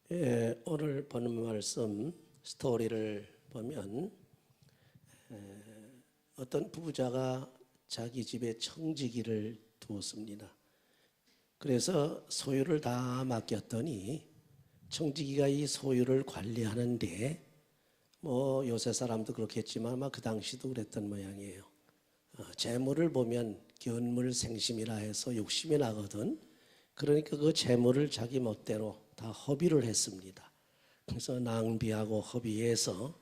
오늘 보는 말씀 스토리를 보면 어떤 부자가 자기 집에 청지기를 두었습니다. 그래서 소유를 다 맡겼더니 청지기가 이 소유를 관리하는데 뭐 요새 사람도 그렇겠지만 아마 그 당시도 그랬던 모양이에요. 재물을 보면 견물생심이라 해서 욕심이 나거든. 그러니까 그 재물을 자기 멋대로 다 허비를 했습니다. 그래서 낭비하고 허비해서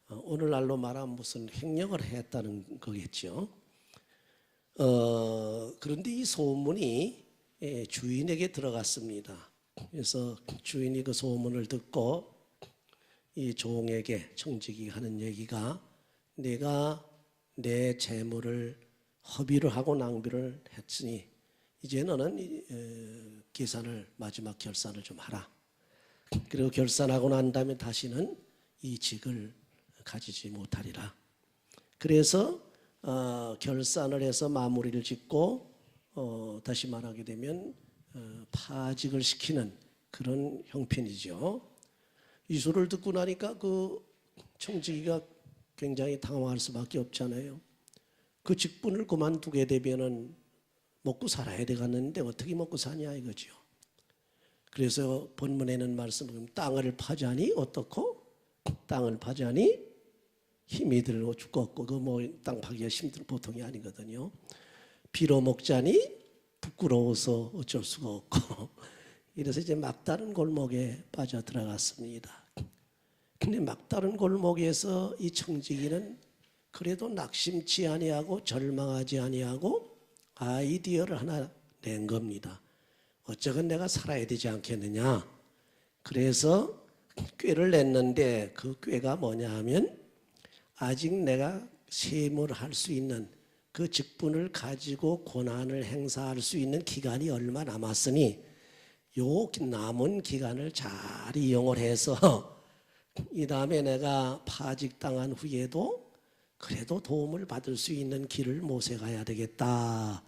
오늘날로 말하면 무슨 횡령을 했다는 거겠죠. 그런데 이 소문이 주인에게 들어갔습니다. 그래서 주인이 그 소문을 듣고 이 종에게 청지기가 하는 얘기가 내가 내 재물을 허비를 하고 낭비를 했으니 이제 너는 계산을 마지막 결산을 좀 하라. 그리고 결산하고 난 다음에 다시는 이 직을 가지지 못하리라. 그래서 결산을 해서 마무리를 짓고 다시 말하게 되면 파직을 시키는 그런 형편이죠. 이 소리를 듣고 나니까 그 청지기가 굉장히 당황할 수밖에 없잖아요. 그 직분을 그만두게 되면은 먹고 살아야 되겠는데 어떻게 먹고 사냐 이거죠. 그래서 본문에는 말씀은 땅을 파자니 어떻고 땅을 파자니 힘이 들고 죽었고 그 뭐 땅 파기가 힘든 보통이 아니거든요. 비로 먹자니 부끄러워서 어쩔 수가 없고 이래서 이제 막다른 골목에 빠져 들어갔습니다. 근데 막다른 골목에서 이 청지기는 그래도 낙심치 아니하고 절망하지 아니하고 아이디어를 하나 낸 겁니다. 어쩌건 내가 살아야 되지 않겠느냐. 그래서 꾀를 냈는데 그 꾀가 뭐냐 하면 아직 내가 세무를 할 수 있는 그 직분을 가지고 권한을 행사할 수 있는 기간이 얼마 남았으니 요 남은 기간을 잘 이용을 해서 이 다음에 내가 파직당한 후에도 그래도 도움을 받을 수 있는 길을 모색해야 되겠다.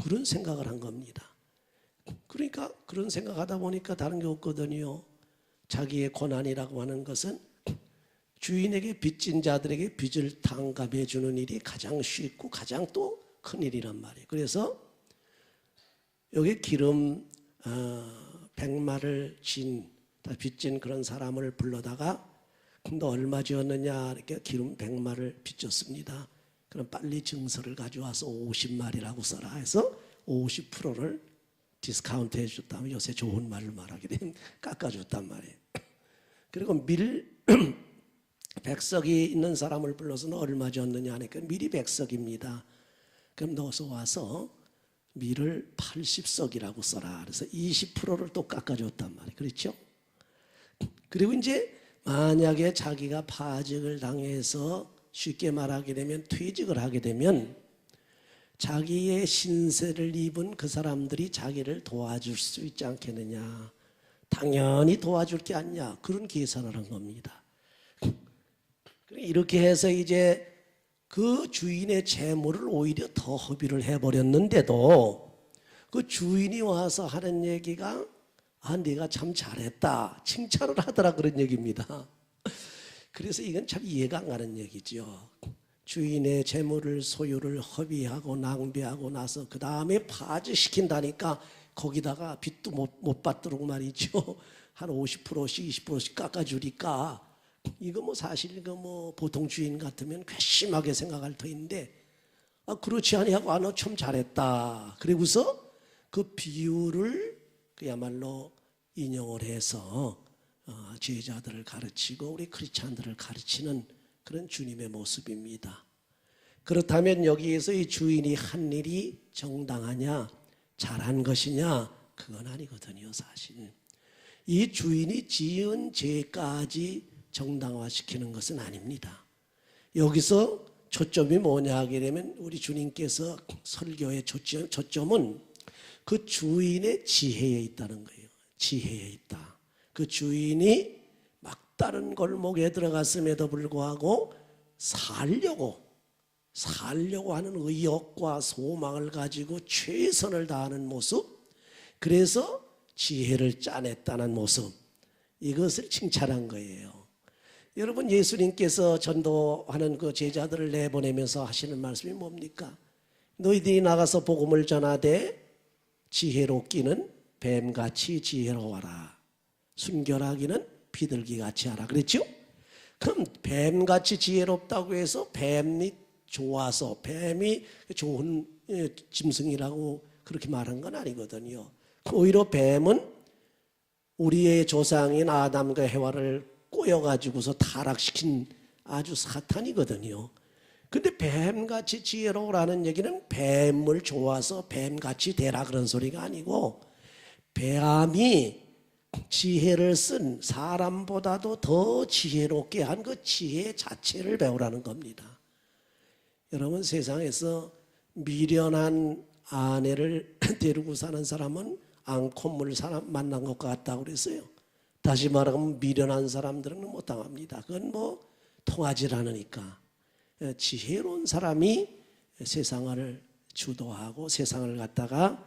그런 생각을 한 겁니다. 그러니까 그런 생각하다 보니까 다른 게 없거든요. 자기의 고난이라고 하는 것은 주인에게 빚진 자들에게 빚을 탕감해 주는 일이 가장 쉽고 가장 또 큰 일이란 말이에요. 그래서 여기 기름 100마를 빚진 그런 사람을 불러다가 너 얼마 지었느냐 이렇게 기름 100마를 빚졌습니다. 그럼 빨리 증서를 가져와서 50마리라고 써라 해서 50%를 디스카운트 해줬다면 요새 좋은 말을 말하게 되면 깎아줬단 말이에요. 그리고 밀 100석이 있는 사람을 불러서 너 얼마 줬느냐 하니까 밀이 100석입니다. 그럼 너서 와서 밀을 80석이라고 써라. 그래서 20%를 또 깎아줬단 말이에요. 그렇죠? 그리고 이제 만약에 자기가 파직을 당해서 쉽게 말하게 되면 퇴직을 하게 되면 자기의 신세를 입은 그 사람들이 자기를 도와줄 수 있지 않겠느냐. 당연히 도와줄 게 아니냐. 그런 계산을 한 겁니다. 이렇게 해서 이제 그 주인의 재물을 오히려 더 허비를 해버렸는데도 그 주인이 와서 하는 얘기가 네가 참 잘했다. 칭찬을 하더라 그런 얘기입니다. 그래서 이건 참 이해가 안 가는 얘기죠. 주인의 재물을 소유를 허비하고 낭비하고 나서 그 다음에 파직시킨다니까 거기다가 빚도 못 받도록 말이죠. 한 50%씩 20%씩 깎아주니까 이거 뭐 사실 이거 뭐 보통 주인 같으면 괘씸하게 생각할 터인데 그렇지 아니하고 너 참 잘했다. 그리고서 그 비유를 그야말로 인용을 해서 제자들을 가르치고 우리 크리스찬들을 가르치는 그런 주님의 모습입니다. 그렇다면 여기에서 이 주인이 한 일이 정당하냐 잘한 것이냐 그건 아니거든요. 사실 이 주인이 지은 죄까지 정당화시키는 것은 아닙니다. 여기서 초점이 뭐냐 하게 되면 우리 주님께서 설교의 초점은 그 주인의 지혜에 있다는 거예요. 지혜에 있다. 그 주인이 막다른 골목에 들어갔음에도 불구하고 살려고 하는 의욕과 소망을 가지고 최선을 다하는 모습, 그래서 지혜를 짜냈다는 모습, 이것을 칭찬한 거예요. 여러분, 예수님께서 전도하는 그 제자들을 내보내면서 하시는 말씀이 뭡니까? 너희들이 나가서 복음을 전하되 지혜롭기는 뱀같이 지혜로워라. 순결하기는 비둘기같이 하라. 그랬죠? 그럼 뱀같이 지혜롭다고 해서 뱀이 좋아서 뱀이 좋은 짐승이라고 그렇게 말한 건 아니거든요. 오히려 뱀은 우리의 조상인 아담과 해와를 꼬여가지고서 타락시킨 아주 사탄이거든요. 근데 뱀같이 지혜로우라는 얘기는 뱀을 좋아서 뱀같이 되라 그런 소리가 아니고, 뱀이 지혜를 쓴 사람보다도 더 지혜롭게 한 그 지혜 자체를 배우라는 겁니다. 여러분, 세상에서 미련한 아내를 데리고 사는 사람은 앙콧물 사람 만난 것 같다고 그랬어요. 다시 말하면 미련한 사람들은 못 당합니다. 그건 뭐 통하지 않으니까. 지혜로운 사람이 세상을 주도하고 세상을 갖다가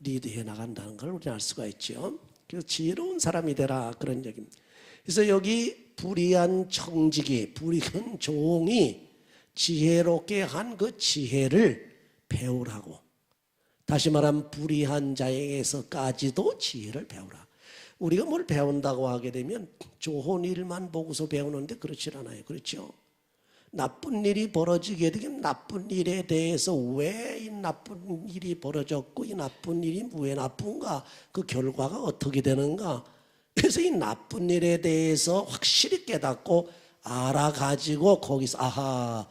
리드해 나간다는 걸 우리는 알 수가 있죠. 그래서 지혜로운 사람이 되라 그런 얘기입니다. 그래서 여기 불의한 청지기, 불의한 종이 지혜롭게 한 그 지혜를 배우라고. 다시 말하면 불의한 자에게서까지도 지혜를 배우라. 우리가 뭘 배운다고 하게 되면 좋은 일만 보고서 배우는데 그렇지 않아요. 그렇죠? 나쁜 일이 벌어지게 되면 나쁜 일에 대해서 왜 이 나쁜 일이 벌어졌고 이 나쁜 일이 왜 나쁜가, 그 결과가 어떻게 되는가, 그래서 이 나쁜 일에 대해서 확실히 깨닫고 알아가지고 거기서 아하,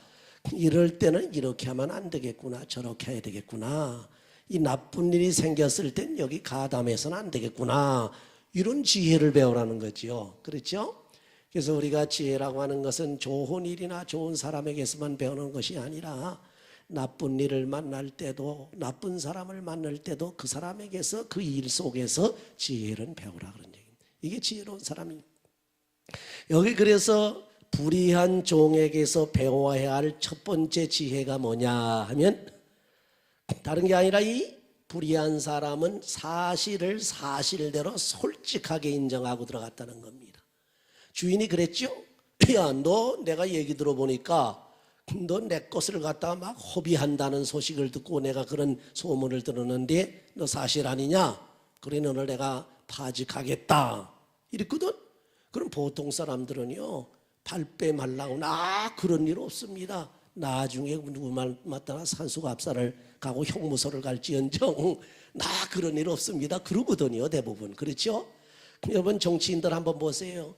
이럴 때는 이렇게 하면 안 되겠구나, 저렇게 해야 되겠구나, 이 나쁜 일이 생겼을 땐 여기 가담해서는 안 되겠구나, 이런 지혜를 배우라는 거죠. 그렇죠? 그래서 우리가 지혜라고 하는 것은 좋은 일이나 좋은 사람에게서만 배우는 것이 아니라 나쁜 일을 만날 때도, 나쁜 사람을 만날 때도 그 사람에게서, 그 일 속에서 지혜를 배우라 그런 얘기입니다. 이게 지혜로운 사람입니다. 여기 그래서 불의한 종에게서 배워야 할 첫 번째 지혜가 뭐냐 하면, 다른 게 아니라 이 불의한 사람은 사실을 사실대로 솔직하게 인정하고 들어갔다는 겁니다. 주인이 그랬죠? 야, 너 내가 얘기 들어보니까 너 내 것을 갖다가 막 허비한다는 소식을 듣고 내가 그런 소문을 들었는데 너 사실 아니냐? 그래, 너를 내가 파직하겠다 이랬거든. 그럼 보통 사람들은요, 발뺌 하려고 그런 일 없습니다. 나중에 누구 말 맞다나 산수갑사를 가고 형무소를 갈지언정 나 그런 일 없습니다 그러거든요, 대부분. 그렇죠? 여러분, 정치인들 한번 보세요.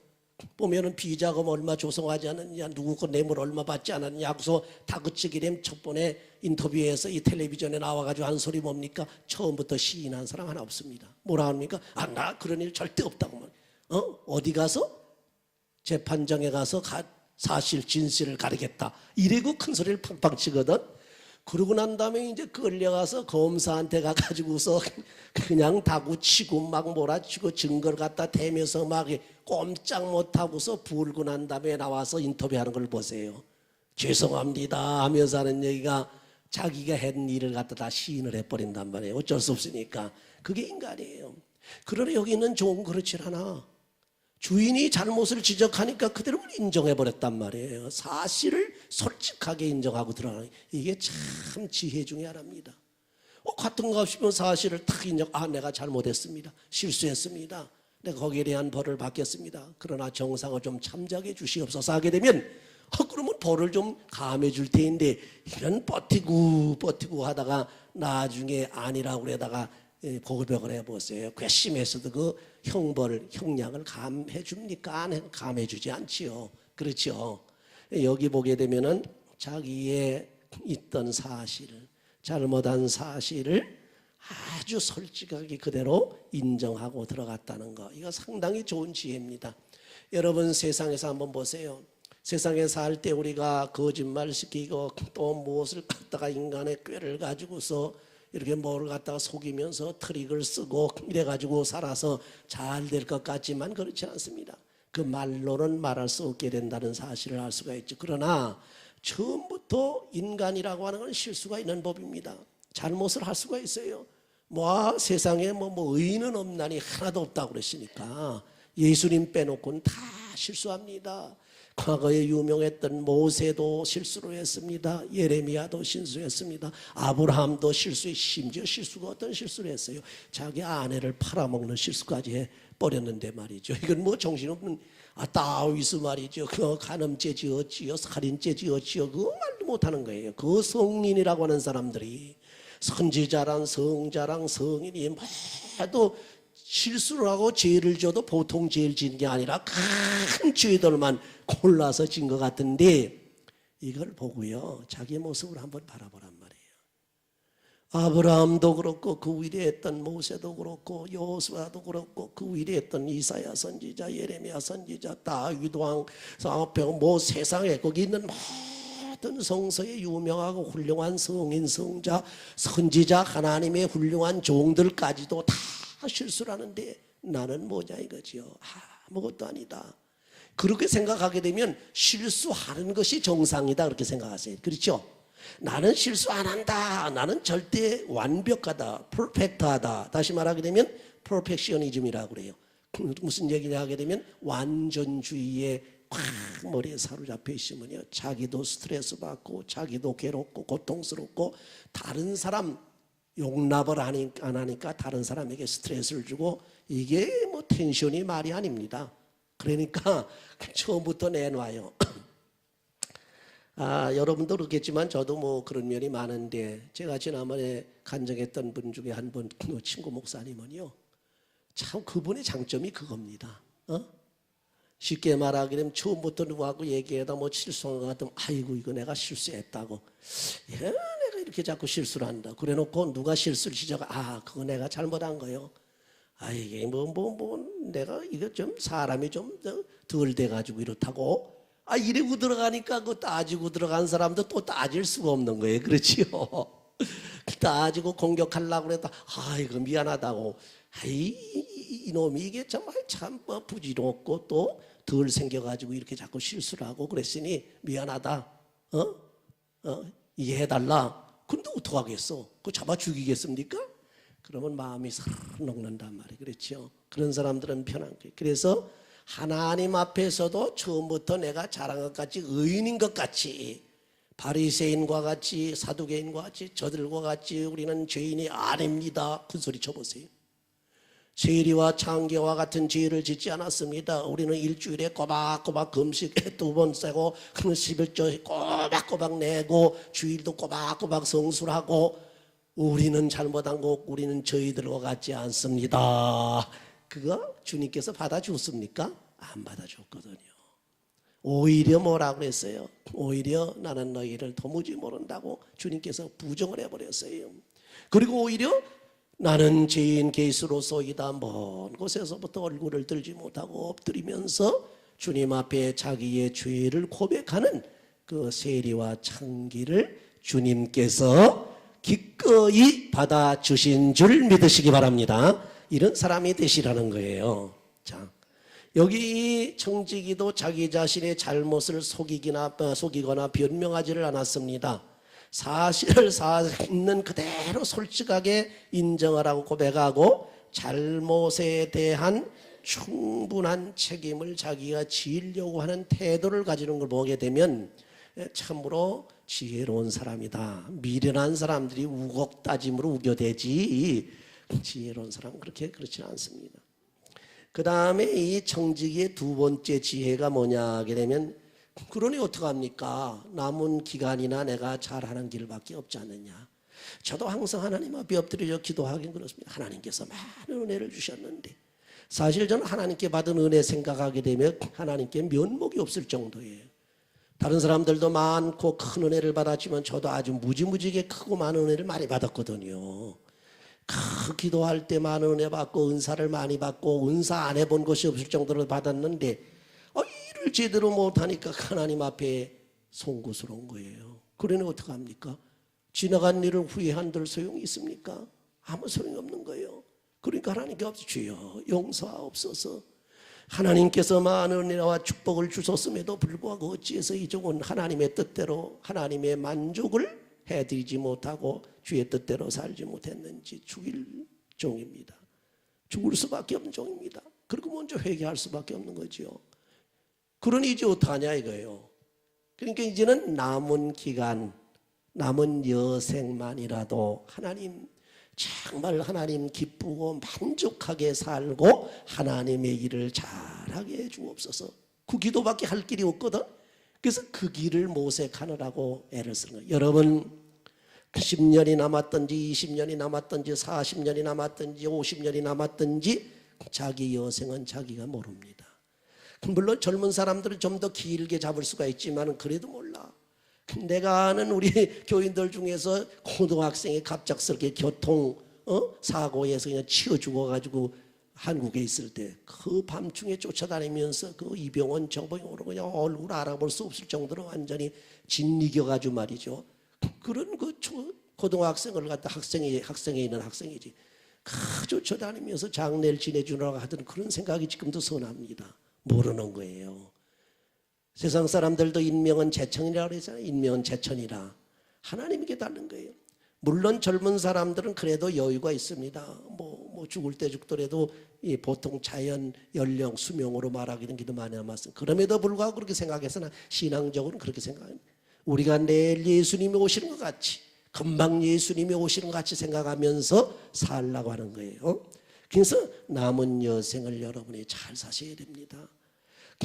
보면은 비자금 얼마 조성하지 않았냐, 누구 거 뇌물 얼마 받지 않았냐 하고서 다그치기dem 첫 번에 인터뷰에서 이 텔레비전에 나와가지고 한 소리 뭡니까? 처음부터 시인한 사람 하나 없습니다. 뭐라 합니까? 나 그런 일 절대 없다고. 어디 가서? 재판정에 가서 사실 진실을 가리겠다 이래고 큰 소리를 팡팡 치거든. 그러고 난 다음에 이제 끌려가서 검사한테 가가지고서 그냥 다구치고 막 몰아치고 증거를 갖다 대면서 막 꼼짝 못하고서 불고 난 다음에 나와서 인터뷰하는 걸 보세요. 죄송합니다 하면서 하는 얘기가 자기가 한 일을 갖다 다 시인을 해버린단 말이에요. 어쩔 수 없으니까. 그게 인간이에요. 그러나 여기 있는 종은 그렇지 않아. 주인이 잘못을 지적하니까 그대로 인정해버렸단 말이에요. 사실을 솔직하게 인정하고 들어가는, 이게 참 지혜 중에 하나입니다. 같은 거 없이면 사실을 탁 인정, 내가 잘못했습니다, 실수했습니다, 내가 거기에 대한 벌을 받겠습니다, 그러나 정상을 좀 참작해 주시옵소서 하게 되면 그러면 벌을 좀 감해 줄 테인데, 이런 버티고 하다가 나중에 아니라고 그러다가 고백을 해보세요. 괘씸해서도 그 형량을 감해 줍니까? 감해 주지 않지요. 그렇죠? 여기 보게 되면은 자기의 있던 사실을, 잘못한 사실을 아주 솔직하게 그대로 인정하고 들어갔다는 거, 이거 상당히 좋은 지혜입니다. 여러분, 세상에서 한번 보세요. 세상에 살 때 우리가 거짓말 시키고 또 무엇을 갖다가 인간의 꾀를 가지고서 이렇게 뭐를 갖다가 속이면서 트릭을 쓰고 이래가지고 살아서 잘 될 것 같지만 그렇지 않습니다. 그 말로는 말할 수 없게 된다는 사실을 알 수가 있죠. 그러나 처음부터 인간이라고 하는 건 실수가 있는 법입니다. 잘못을 할 수가 있어요. 세상에 의인은 없나니 하나도 없다고 그랬으니까 예수님 빼놓고는 다 실수합니다. 과거에 유명했던 모세도 실수를 했습니다. 예레미야도 실수했습니다. 아브라함도 심지어 실수가 어떤 실수를 했어요. 자기 아내를 팔아먹는 실수까지 해버렸는데 말이죠. 이건 뭐 정신없는 다윗이 말이죠. 그 간음죄지 어찌요 살인죄지 어찌요 그거 말도 못하는 거예요. 그 성인이라고 하는 사람들이 선지자랑 성자랑 성인이 모두 실수를 하고 죄를 져도 보통 죄를 지는 게 아니라 큰 죄들만 골라서 진 것 같은데 이걸 보고요 자기 모습을 한번 바라보란 말이에요. 아브라함도 그렇고 그 위대했던 모세도 그렇고 여호수아도 그렇고 그 위대했던 이사야 선지자 예레미야 선지자 다윗 왕 뭐 세상에 거기 있는 모든 성서에 유명하고 훌륭한 성인 성자 선지자 하나님의 훌륭한 종들까지도 다 실수를 하는데 나는 뭐냐 이거지요. 아무것도 아니다. 그렇게 생각하게 되면 실수하는 것이 정상이다 그렇게 생각하세요. 그렇죠? 나는 실수 안 한다. 나는 절대 완벽하다. 퍼펙트하다. 다시 말하게 되면 퍼펙셔니즘이라고 그래요. 무슨 얘기냐 하게 되면 완전주의에 꽉 머리에 사로잡혀 있으면요 자기도 스트레스 받고 자기도 괴롭고 고통스럽고 다른 사람 용납을 안 하니까 다른 사람에게 스트레스를 주고 이게 뭐 텐션이 말이 아닙니다. 그러니까 처음부터 내놔요. 여러분도 그렇겠지만 저도 뭐 그런 면이 많은데 제가 지난번에 간증했던 분 중에 한 분 친구 목사님은요 참 그분의 장점이 그겁니다. 쉽게 말하게 되면 처음부터 누구하고 얘기하다 뭐 실수한 것 같으면 아이고 이거 내가 실수했다고 내가 이렇게 자꾸 실수를 한다 그래 놓고 누가 실수를 시작하 그거 내가 잘못한 거요. 이게 뭐 내가 이거 좀 사람이 좀 덜 돼가지고 이렇다고 이러고 들어가니까 그 따지고 들어간 사람도 또 따질 수가 없는 거예요. 그렇지요. 따지고 공격하려고 그랬다 이거 미안하다고 이놈이 이게 정말 참 부질없고 또 덜 생겨가지고 이렇게 자꾸 실수를 하고 그랬으니 미안하다 이해해달라. 근데 어떡하겠어? 그거 잡아 죽이겠습니까? 그러면 마음이 사르르 녹는단 말이에요. 그렇죠? 그런 사람들은 편한 거예요. 그래서 하나님 앞에서도 처음부터 내가 잘한 것 같이 의인인 것 같이 바리새인과 같이 사두개인과 같이 저들과 같이 우리는 죄인이 아닙니다. 큰 소리 쳐보세요. 세리와 창기와 같은 죄를 짓지 않았습니다. 우리는 일주일에 꼬박꼬박 금식 2번 세고 11조 꼬박꼬박 내고 주일도 꼬박꼬박 성술하고 우리는 잘못한 거 우리는 저희들과 같지 않습니다. 그거 주님께서 받아주었습니까? 안 받아줬거든요. 오히려 뭐라고 그랬어요? 오히려 나는 너희를 도무지 모른다고 주님께서 부정을 해버렸어요. 그리고 오히려 나는 죄인 개수로서이다 먼 곳에서부터 얼굴을 들지 못하고 엎드리면서 주님 앞에 자기의 죄를 고백하는 그 세리와 창기를 주님께서 기꺼이 받아주신 줄 믿으시기 바랍니다. 이런 사람이 되시라는 거예요. 자, 여기 청지기도 자기 자신의 잘못을 속이거나 변명하지를 않았습니다. 사실을 있는 그대로 솔직하게 인정하라고 고백하고 잘못에 대한 충분한 책임을 자기가 지으려고 하는 태도를 가지는 걸 보게 되면 참으로 지혜로운 사람이다. 미련한 사람들이 우곡 따짐으로 우겨대지 지혜로운 사람은 그렇지는 않습니다. 그 다음에 이 청지기의 두 번째 지혜가 뭐냐 하게 되면 그러니 어떡합니까? 남은 기간이나 내가 잘하는 길밖에 없지 않느냐. 저도 항상 하나님 앞에 엎드려 기도하긴 그렇습니다. 하나님께서 많은 은혜를 주셨는데 사실 저는 하나님께 받은 은혜 생각하게 되면 하나님께 면목이 없을 정도예요. 다른 사람들도 많고 큰 은혜를 받았지만 저도 아주 무지무지하게 크고 많은 은혜를 많이 받았거든요. 기도할 때 많은 은혜 받고 은사를 많이 받고 은사 안 해본 것이 없을 정도로 받았는데 일을 제대로 못하니까 하나님 앞에 송구스러운 거예요. 그러니 어떡합니까? 지나간 일을 후회한들 소용이 있습니까? 아무 소용이 없는 거예요. 그러니까 하나님께 주여 용서하옵소서. 하나님께서 많은 은혜와 축복을 주셨음에도 불구하고 어찌해서 이 종은 하나님의 뜻대로 하나님의 만족을 해드리지 못하고 주의 뜻대로 살지 못했는지 죽일 종입니다. 죽을 수밖에 없는 종입니다. 그리고 먼저 회개할 수밖에 없는 거죠. 그러니 이제 어떡하냐 이거예요. 그러니까 이제는 남은 기간, 남은 여생만이라도 하나님, 정말 하나님 기쁘고 만족하게 살고 하나님의 일을 잘하게 해주옵소서. 그 기도밖에 할 길이 없거든. 그래서 그 길을 모색하느라고 애를 쓰는 거예요. 여러분 10년이 남았든지 20년이 남았든지 40년이 남았든지 50년이 남았든지 자기 여생은 자기가 모릅니다. 물론 젊은 사람들은 좀 더 길게 잡을 수가 있지만 그래도 몰라. 내가 아는 우리 교인들 중에서 고등학생이 갑작스럽게 교통 사고에서 그냥 치여 죽어가지고 한국에 있을 때 그 밤중에 쫓아다니면서 그 이 병원 저 병원으로 그냥 얼굴 알아볼 수 없을 정도로 완전히 짓이겨가지고 말이죠. 그런 그 고등학생을 갖다 학생에 있는 학생이지. 쫓아다니면서 장례를 지내주려고 하던 그런 생각이 지금도 선합니다. 모르는 거예요. 세상 사람들도 인명은 재천이라고 그러잖아요. 인명은 재천이라. 하나님에게 달린 거예요. 물론 젊은 사람들은 그래도 여유가 있습니다. 뭐 죽을 때 죽더라도 보통 자연 연령 수명으로 말하기는 기도 많이 남았습니다. 그럼에도 불구하고 그렇게 생각해서는 신앙적으로는 그렇게 생각합니다. 우리가 내일 예수님이 오시는 것 같이, 금방 예수님이 오시는 것 같이 생각하면서 살라고 하는 거예요. 그래서 남은 여생을 여러분이 잘 사셔야 됩니다.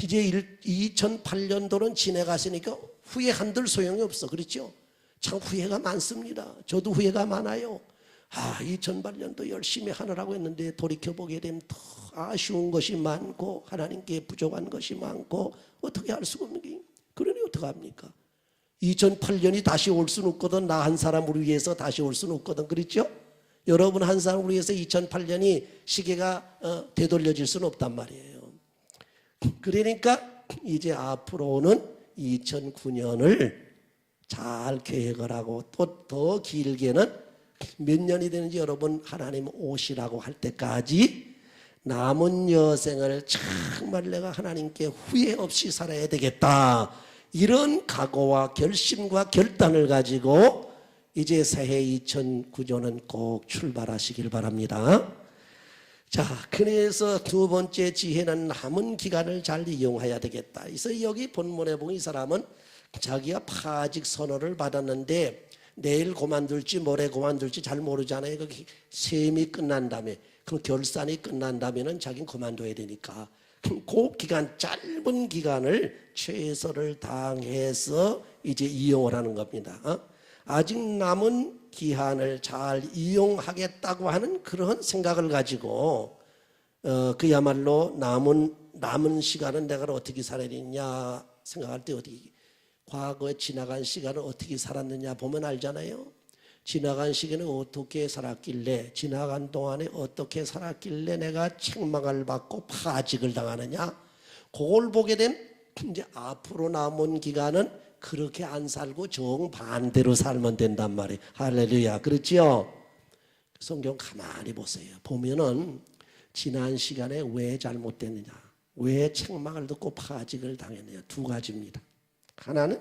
이제 2008년도는 지나갔으니까 후회한들 소용이 없어. 그렇죠? 참 후회가 많습니다. 저도 후회가 많아요. 2008년도 열심히 하느라고 했는데 돌이켜보게 되면 더 아쉬운 것이 많고 하나님께 부족한 것이 많고 어떻게 할 수가 없는 게, 그러니 어떡합니까? 2008년이 다시 올 수는 없거든. 나 한 사람을 위해서 다시 올 수는 없거든. 그렇죠? 여러분 한 사람을 위해서 2008년이 시계가 되돌려질 수는 없단 말이에요. 그러니까 이제 앞으로는 2009년을 잘 계획을 하고 또 더 길게는 몇 년이 되는지 여러분 하나님 오시라고 할 때까지 남은 여생을 정말 내가 하나님께 후회 없이 살아야 되겠다. 이런 각오와 결심과 결단을 가지고 이제 새해 2009년은 꼭 출발하시길 바랍니다. 자, 그래서 두 번째 지혜는 남은 기간을 잘 이용해야 되겠다. 그래서 여기 본문에 보면 이 사람은 자기가 파직 선언을 받았는데 내일 그만둘지 모레 그만둘지 잘 모르잖아요. 그 셈이 끝난 다음에, 그 결산이 끝난 다음에는 자기는 그만둬야 되니까 그 기간, 짧은 기간을 최선을 다해서 이제 이용을 하는 겁니다. 아직 남은 기한을 잘 이용하겠다고 하는 그런 생각을 가지고 그야말로 남은 시간은 내가 어떻게 살아야 되냐 생각할 때 어떻게, 과거에 지나간 시간을 어떻게 살았느냐 보면 알잖아요. 지나간 시간에 어떻게 살았길래, 지나간 동안에 어떻게 살았길래 내가 책망을 받고 파직을 당하느냐, 그걸 보게 되면 이제 앞으로 남은 기간은 그렇게 안 살고 정반대로 살면 된단 말이에요. 할렐루야. 그렇지요? 성경 가만히 보세요. 보면은 지난 시간에 왜 잘못됐느냐, 왜 책망을 듣고 파직을 당했느냐, 두 가지입니다. 하나는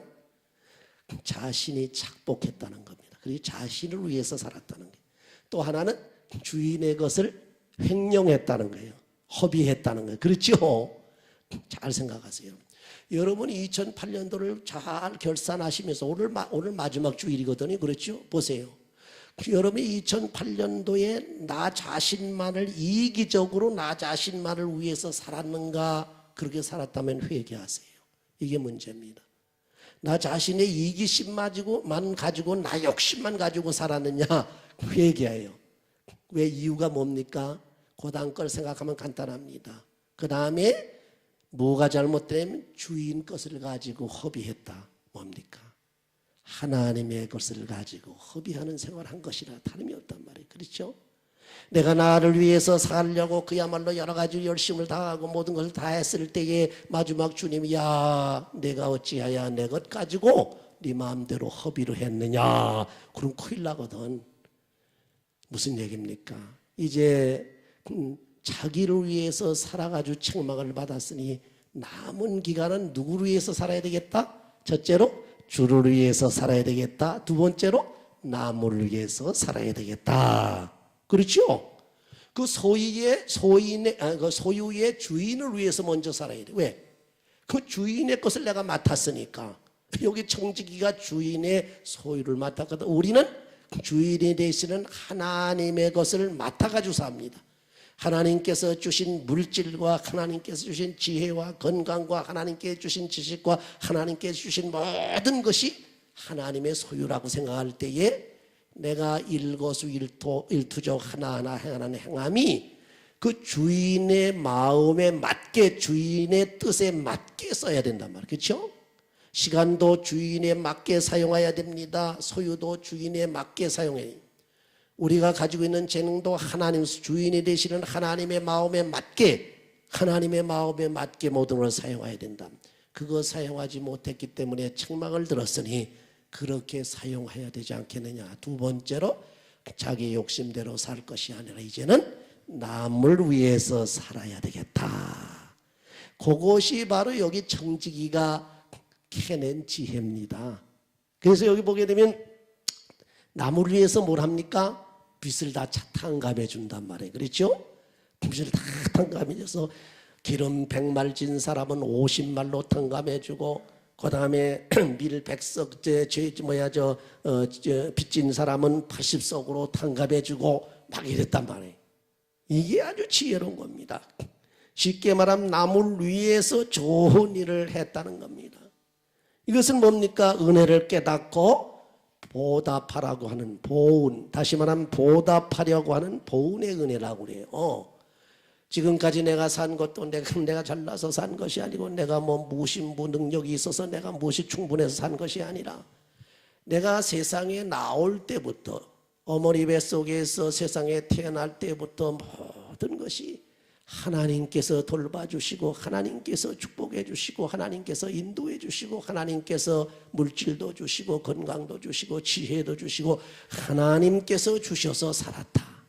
자신이 착복했다는 겁니다. 그리고 자신을 위해서 살았다는 거예요. 또 하나는 주인의 것을 횡령했다는 거예요. 허비했다는 거예요. 그렇죠? 잘 생각하세요. 여러분이 2008년도를 잘 결산하시면서 오늘 마지막 주일이거든요. 그렇죠? 보세요. 여러분이 2008년도에 나 자신만을 이기적으로 나 자신만을 위해서 살았는가? 그렇게 살았다면 회개하세요. 이게 문제입니다. 나 자신의 이기심만 가지고 나 욕심만 가지고 살았느냐? 회개해요. 왜? 이유가 뭡니까? 고단 걸 생각하면 간단합니다. 그 다음에 뭐가 잘못되면 주인 것을 가지고 허비했다. 뭡니까? 하나님의 것을 가지고 허비하는 생활한 것이라 다름이 없단 말이에요. 그렇죠? 내가 나를 위해서 살려고 그야말로 여러 가지 열심을 다하고 모든 것을 다 했을 때에 마지막 주님이, 야, 내가 어찌하여 내 것 가지고 네 마음대로 허비를 했느냐, 그럼 큰일 나거든. 무슨 얘기입니까? 이제 자기를 위해서 살아가지고 책망을 받았으니 남은 기간은 누구를 위해서 살아야 되겠다? 첫째로 주를 위해서 살아야 되겠다. 두 번째로 남을 위해서 살아야 되겠다. 그렇죠? 그 소유의 주인을 위해서 먼저 살아야 돼. 왜? 그 주인의 것을 내가 맡았으니까. 여기 청지기가 주인의 소유를 맡았거든. 우리는 주인이 되시는 하나님의 것을 맡아가지고 삽니다. 하나님께서 주신 물질과 하나님께서 주신 지혜와 건강과 하나님께 주신 지식과 하나님께 주신 모든 것이 하나님의 소유라고 생각할 때에 내가 일거수일투족 하나하나 행하는 행함이 그 주인의 마음에 맞게 주인의 뜻에 맞게 써야 된단 말이에요. 그렇죠? 시간도 주인에 맞게 사용해야 됩니다. 소유도 주인에 맞게 사용해야 됩니다. 우리가 가지고 있는 재능도 하나님 주인이 되시는 하나님의 마음에 맞게 모든 걸 사용해야 된다. 그거 사용하지 못했기 때문에 책망을 들었으니 그렇게 사용해야 되지 않겠느냐. 두 번째로 자기 욕심대로 살 것이 아니라 이제는 남을 위해서 살아야 되겠다. 그것이 바로 여기 청지기가 캐낸 지혜입니다. 그래서 여기 보게 되면 남을 위해서 뭘 합니까? 빚을 다 탕감해 준단 말이에요. 그렇죠? 빚을 다 탕감해 줘서 기름 100말 진 사람은 50말로 탕감해 주고 그 다음에 밀 100석 빚진 사람은 80석으로 탕감해 주고 막 이랬단 말이에요. 이게 아주 지혜로운 겁니다. 쉽게 말하면 남을 위해서 좋은 일을 했다는 겁니다. 이것은 뭡니까? 은혜를 깨닫고 보답하라고 하는 보은, 다시 말하면 보답하려고 하는 보은의 은혜라고 그래요. 지금까지 내가 산 것도 내가 잘나서 산 것이 아니고 내가 뭐 무신무 능력이 있어서 내가 무엇이 충분해서 산 것이 아니라 내가 세상에 나올 때부터 어머니 뱃속에서 세상에 태어날 때부터 모든 것이 하나님께서 돌봐주시고 하나님께서 축복해 주시고 하나님께서 인도해 주시고 하나님께서 물질도 주시고 건강도 주시고 지혜도 주시고 하나님께서 주셔서 살았다.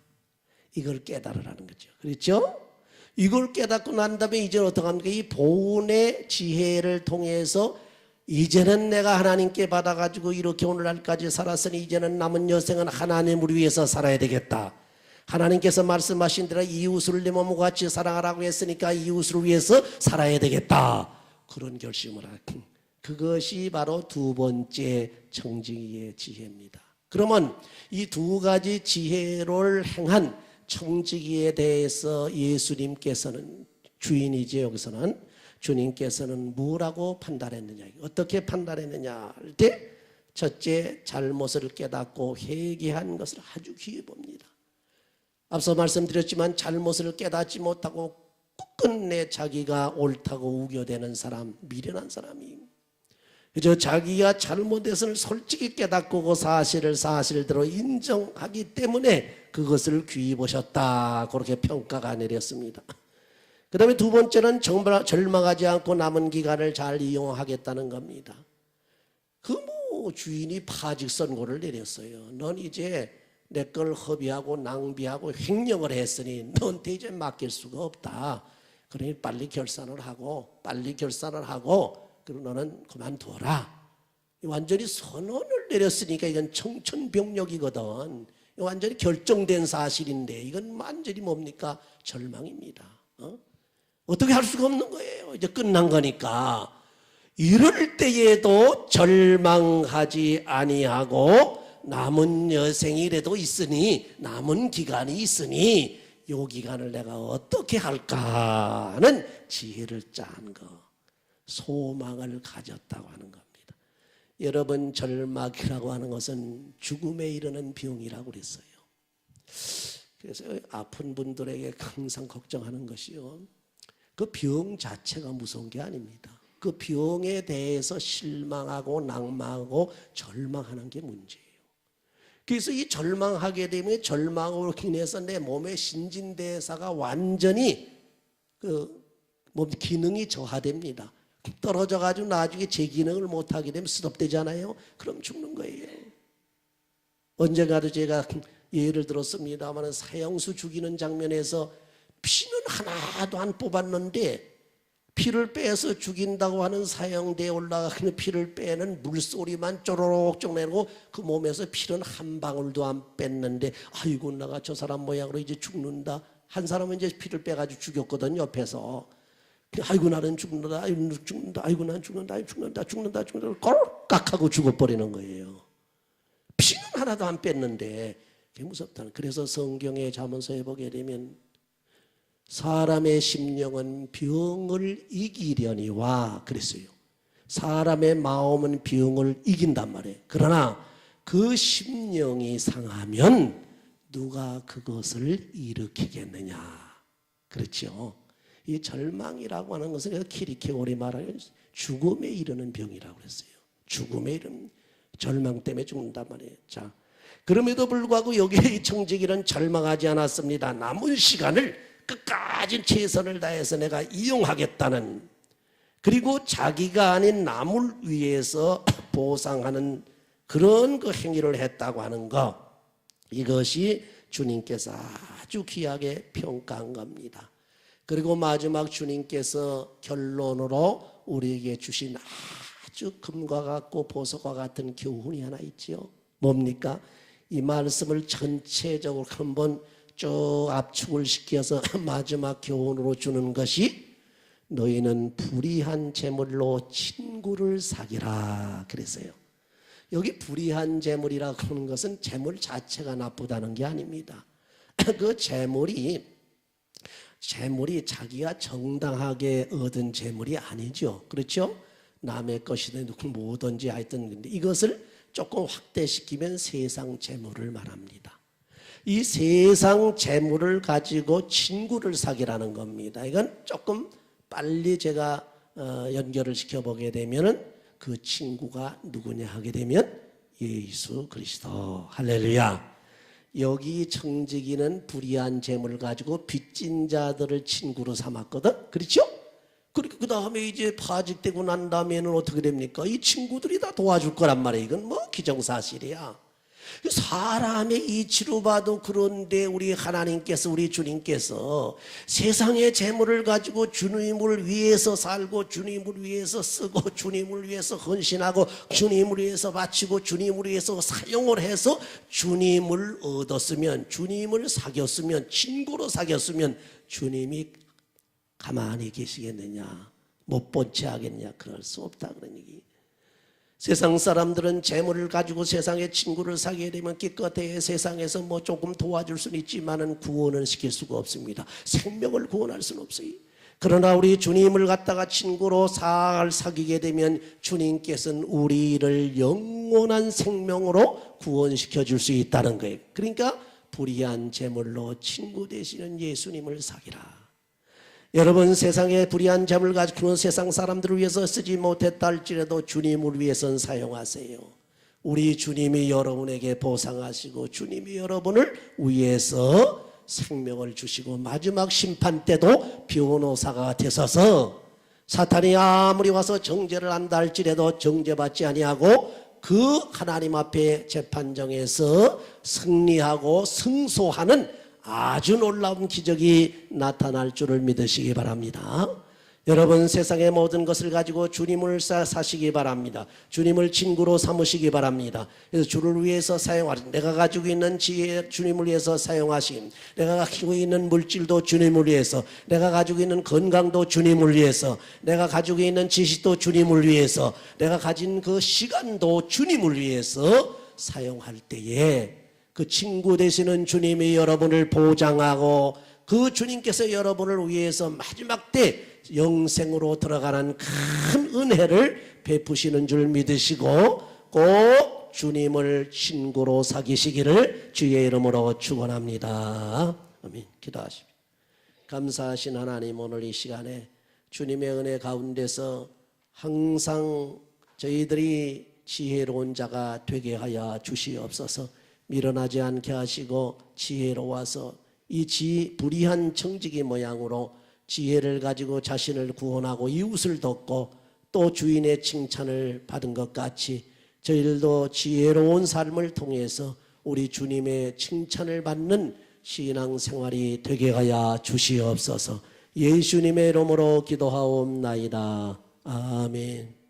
이걸 깨달으라는 거죠. 그렇죠? 이걸 깨닫고 난 다음에 이제는 어떻게 합니까? 이 보은의 지혜를 통해서 이제는 내가 하나님께 받아가지고 이렇게 오늘날까지 살았으니 이제는 남은 여생은 하나님을 위해서 살아야 되겠다. 하나님께서 말씀하신 대로 이웃을 내 몸과 같이 사랑하라고 했으니까 이웃을 위해서 살아야 되겠다. 그런 결심을 하고 그것이 바로 두 번째 청지기의 지혜입니다. 그러면 이 두 가지 지혜를 행한 청지기에 대해서 예수님께서는 주인이지 여기서는 주님께서는 뭐라고 판단했느냐, 어떻게 판단했느냐 할 때 첫째 잘못을 깨닫고 회개한 것을 아주 귀해 봅니다. 앞서 말씀드렸지만 잘못을 깨닫지 못하고 끝내 자기가 옳다고 우겨대는 사람, 미련한 사람이 그저 자기가 잘못했을 솔직히 깨닫고 그 사실을 사실대로 인정하기 때문에 그것을 귀히 보셨다. 그렇게 평가가 내렸습니다. 그 다음에 두 번째는 정말 절망하지 않고 남은 기간을 잘 이용하겠다는 겁니다. 그 주인이 파직 선고를 내렸어요. 넌 이제 내 걸 허비하고 낭비하고 횡령을 했으니 너한테 이제 맡길 수가 없다. 그러니 빨리 결산을 하고 그리고 너는 그만둬라. 완전히 선언을 내렸으니까 이건 청천벽력이거든. 완전히 결정된 사실인데 이건 완전히 뭡니까? 절망입니다. 어떻게 할 수가 없는 거예요. 이제 끝난 거니까. 이럴 때에도 절망하지 아니하고 남은 여생이라도 있으니 남은 기간이 있으니 이 기간을 내가 어떻게 할까 하는 지혜를 짠 거, 소망을 가졌다고 하는 겁니다. 여러분 절망이라고 하는 것은 죽음에 이르는 병이라고 그랬어요. 그래서 아픈 분들에게 항상 걱정하는 것이요, 그 병 자체가 무서운 게 아닙니다. 그 병에 대해서 실망하고 낭망하고 절망하는 게 문제예요. 그래서 이 절망하게 되면 절망으로 인해서 내 몸의 신진대사가 완전히 몸 기능이 저하됩니다. 떨어져 가지고 나중에 제 기능을 못하게 되면 스톱되잖아요. 그럼 죽는 거예요. 언젠가도 제가 예를 들었습니다만 사형수 죽이는 장면에서 피는 하나도 안 뽑았는데 피를 빼서 죽인다고 하는 사형대에 올라가는 피를 빼는 물소리만 쪼로록 내고 그 몸에서 피는 한 방울도 안 뺐는데 아이고 내가 저 사람 모양으로 이제 죽는다. 한 사람은 이제 피를 빼가지고 죽였거든 옆에서. 아이고 나는 죽는다. 아이고 죽는다. 아이고 난 죽는다. 아이고 죽는다. 꼴깍 하고 죽어버리는 거예요. 피는 하나도 안 뺐는데 그게 무섭다는. 그래서 성경의 잠언서에 보게 되면 사람의 심령은 병을 이기려니와 그랬어요. 사람의 마음은 병을 이긴단 말이에요. 그러나 그 심령이 상하면 누가 그것을 일으키겠느냐. 그렇죠. 이 절망이라고 하는 것은 그래서 키리케고리 말하는 죽음에 이르는 병이라고 그랬어요. 죽음에 이르는 절망 때문에 죽는단 말이에요. 자, 그럼에도 불구하고 여기에 이 청지기는 절망하지 않았습니다. 남은 시간을 끝까지 최선을 다해서 내가 이용하겠다는, 그리고 자기가 아닌 남을 위해서 보상하는 그런 그 행위를 했다고 하는 것, 이것이 주님께서 아주 귀하게 평가한 겁니다. 그리고 마지막 주님께서 결론으로 우리에게 주신 아주 금과 같고 보석과 같은 교훈이 하나 있죠. 뭡니까? 이 말씀을 전체적으로 한번 쭉 압축을 시켜서 마지막 교훈으로 주는 것이 너희는 불의한 재물로 친구를 사귀라 그랬어요. 여기 불의한 재물이라고 하는 것은 재물 자체가 나쁘다는 게 아닙니다. 그 재물이 자기가 정당하게 얻은 재물이 아니죠. 그렇죠? 남의 것이든 뭐든지 하여튼, 근데 이것을 조금 확대시키면 세상 재물을 말합니다. 이 세상 재물을 가지고 친구를 사귀라는 겁니다. 이건 조금 빨리 제가 연결을 시켜보게 되면은 그 친구가 누구냐 하게 되면 예수 그리스도. 할렐루야. 여기 청지기는 불의한 재물을 가지고 빚진 자들을 친구로 삼았거든. 그렇죠? 그리고 그 다음에 이제 파직되고 난 다음에는 어떻게 됩니까? 이 친구들이 다 도와줄 거란 말이에요. 이건 뭐 기정사실이야. 사람의 이치로 봐도 그런데 우리 하나님께서, 우리 주님께서 세상의 재물을 가지고 주님을 위해서 살고 주님을 위해서 쓰고 주님을 위해서 헌신하고 주님을 위해서 바치고 주님을 위해서 사용을 해서 주님을 얻었으면, 주님을 사귀었으면, 친구로 사귀었으면 주님이 가만히 계시겠느냐, 못 본 채 하겠냐? 그럴 수 없다 그런 얘기. 세상 사람들은 재물을 가지고 세상의 친구를 사귀게 되면 기껏해 세상에서 뭐 조금 도와줄 수는 있지만은 구원은 시킬 수가 없습니다. 생명을 구원할 수는 없어요. 그러나 우리 주님을 갖다가 친구로 사귀게 되면 주님께서는 우리를 영원한 생명으로 구원시켜 줄 수 있다는 거예요. 그러니까 불의한 재물로 친구 되시는 예수님을 사귀라. 여러분, 세상에 불의한 재물을 가지고는 세상 사람들을 위해서 쓰지 못했다 할지라도 주님을 위해서는 사용하세요. 우리 주님이 여러분에게 보상하시고 주님이 여러분을 위해서 생명을 주시고 마지막 심판 때도 변호사가 되셔서 사탄이 아무리 와서 정죄를 한다 할지라도 정죄받지 아니하고 그 하나님 앞에 재판정에서 승리하고 승소하는 아주 놀라운 기적이 나타날 줄을 믿으시기 바랍니다. 여러분, 세상의 모든 것을 가지고 주님을 사시기 바랍니다. 주님을 친구로 삼으시기 바랍니다. 그래서 주를 위해서 사용하신, 내가 가지고 있는 지혜 주님을 위해서 사용하심, 내가 가지고 있는 물질도 주님을 위해서, 내가 가지고 있는 건강도 주님을 위해서, 내가 가지고 있는 지식도 주님을 위해서, 내가 가진 그 시간도 주님을 위해서 사용할 때에 그 친구 되시는 주님이 여러분을 보장하고 그 주님께서 여러분을 위해서 마지막 때 영생으로 들어가는 큰 은혜를 베푸시는 줄 믿으시고 꼭 주님을 친구로 사귀시기를 주의 이름으로 축원합니다. 아멘. 기도하십시오. 감사하신 하나님, 오늘 이 시간에 주님의 은혜 가운데서 항상 저희들이 지혜로운 자가 되게 하여 주시옵소서. 밀어나지 않게 하시고 지혜로워서 이 불의한 청지기 모양으로 지혜를 가지고 자신을 구원하고 이웃을 돕고 또 주인의 칭찬을 받은 것 같이 저희들도 지혜로운 삶을 통해서 우리 주님의 칭찬을 받는 신앙생활이 되게 하여 주시옵소서. 예수님의 이름으로 기도하옵나이다. 아멘.